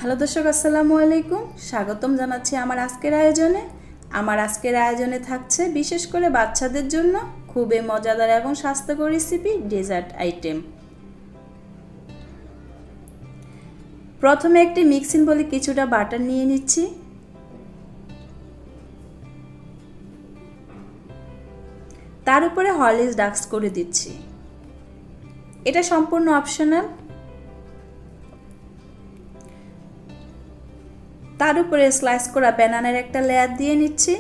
Hello দর্শক, আসসালামু আলাইকুম। স্বাগতম জানাচ্ছি আমার আজকের আয়োজনে থাকছে বিশেষ করে বাচ্চাদের জন্য খুবই মজাদার এবং স্বাস্থ্যকর রেসিপি ডেজার্ট আইটেম। প্রথমে একটি মিক্সিং বলে কিছুটা বাটার নিয়ে নিচ্ছি। তার উপরে হরলিক্স ডাস্ট করে দিচ্ছি। এটা সম্পূর্ণ অপশনাল। তার উপরে স্লাইস করা ব্যানানার একটা লেয়ার দিয়ে নিচ্ছি।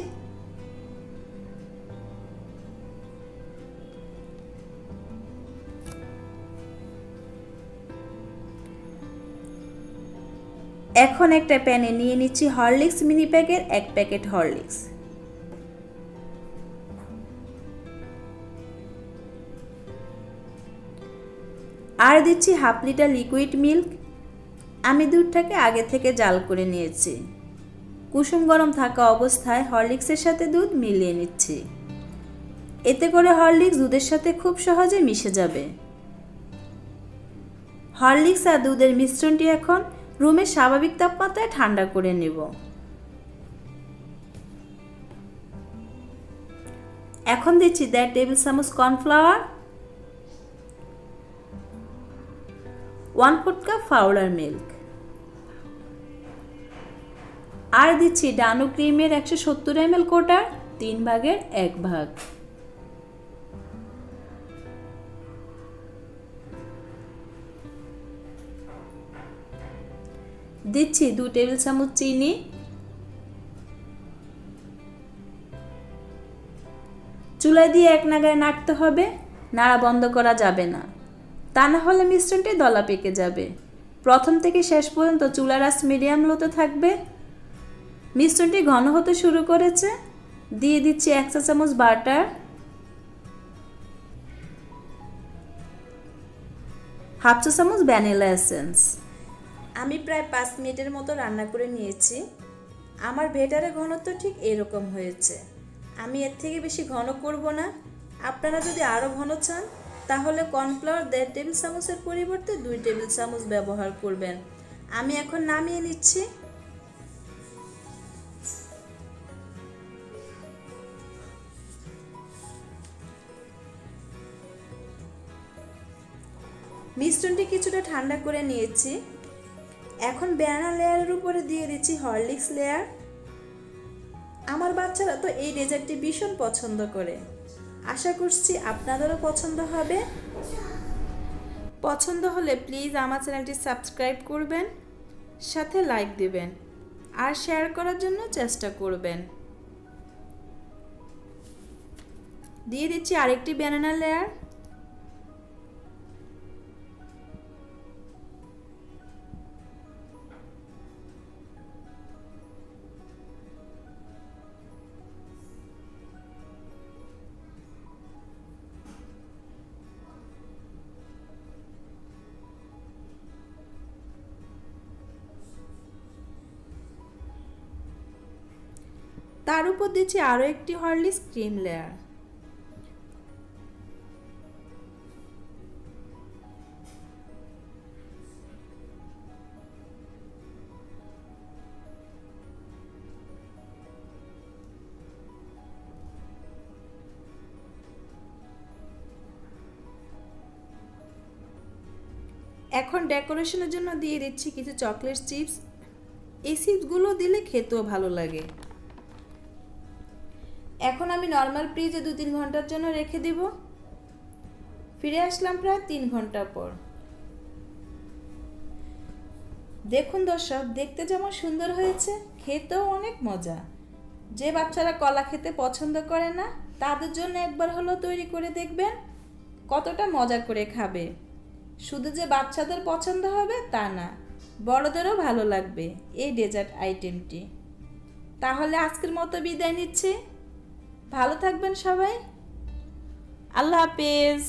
এখন একটা প্যানে নিয়ে নিচ্ছি হরলিক্স মিনি প্যাকের 1 প্যাকেট হরলিক্স। আর দিচ্ছি হাফ লিটার লিকুইড মিল্ক। আমি দুধটাকে আগে থেকে জাল করে নিয়েছি। কুসুম গরম থাকা অবস্থায় হরলিক্সের সাথে দুধ মিলিয়ে নিচ্ছি। এতে করে হরলিক্স দুধের সাথে খুব সহজে মিশে যাবে। হরলিক্স আর দুধের মিশ্রণটি এখন রুমের স্বাভাবিক তাপমাত্রায় ঠান্ডা করে নেব। এখন দিচ্ছি 1.5 টেবিল চামচ কর্নফ্লাওয়ার, 1/4 কাপ পাউডার মিল্ক, আর দিচ্ছি ডানো ক্রিমের 170 ml কোটার 3 ভাগের 1 ভাগ। দিচ্ছি 2 টেবিল চামচ চিনি, চুলায় দিয়ে এক নাগাড়ে নাড়তে হবে, নাড়া বন্ধ করা যাবে না, তা না হলে মিশ্রণটি দলা পেকে যাবে। প্রথম থেকে শেষ পর্যন্ত চুলার আঁচ মিডিয়াম লোতে থাকবে। মিশ্রণটি ঘন হতে শুরু করেছে। দিয়ে দিচ্ছি 1 চা চামচ বাটার, হাফ চা চামচ ভ্যানিলা এসেন্স। আমি প্রায় 5 মিনিটের মতো রান্না করে নিয়েছি। আমার বেটারের ঘনত্ব ঠিক এরকম হয়েছে। আমি এর থেকে বেশি ঘন করব না। আপনারা যদি আরও ঘন চান তাহলে কর্নফ্লাওয়ার 1.5 টেবিল চামচের পরিবর্তে 2 টেবিল চামচ ব্যবহার করবেন। আমি এখন নামিয়ে নিচ্ছি। মিশ্রণটি কিছুটা ঠান্ডা করে নিয়েছি। এখন ব্যানানা লেয়ারের উপরে দিয়ে দিচ্ছি হরলিক্স লেয়ার। আমার বাচ্চারা তো এই ডেজার্টটি ভীষণ পছন্দ করে। আশা করছি আপনাদেরও পছন্দ হবে। পছন্দ হলে প্লিজ আমার চ্যানেলটি সাবস্ক্রাইব করবেন, সাথে লাইক দিবেন আর শেয়ার করার জন্য চেষ্টা করবেন। দিয়ে দিচ্ছি আরেকটি ব্যানানা লেয়ার। তার উপর দিচ্ছি আরও একটি হরলিক্স ক্রিম লেয়ার। এখন ডেকোরেশনের জন্য দিয়ে দিচ্ছি কিছু চকলেট চিপস। এই চিপসগুলো দিলে খেতেও ভালো লাগে। এখন আমি নর্মাল ফ্রিজে 2-3 ঘন্টার জন্য রেখে দেব। ফিরে আসলাম প্রায় 3 ঘন্টা পর। দেখুন দর্শক, দেখতে যেমন সুন্দর হয়েছে, খেতেও অনেক মজা। যে বাচ্চারা কলা খেতে পছন্দ করে না তাদের জন্য একবার হলো তৈরি করে দেখবেন, কতটা মজা করে খাবে। শুধু যে বাচ্চাদের পছন্দ হবে তা না, বড়দেরও ভালো লাগবে এই ডেজার্ট আইটেমটি। তাহলে আজকের মতো বিদায় নিচ্ছি। ভালো থাকবেন সবাই। আল্লাহ হাফেজ।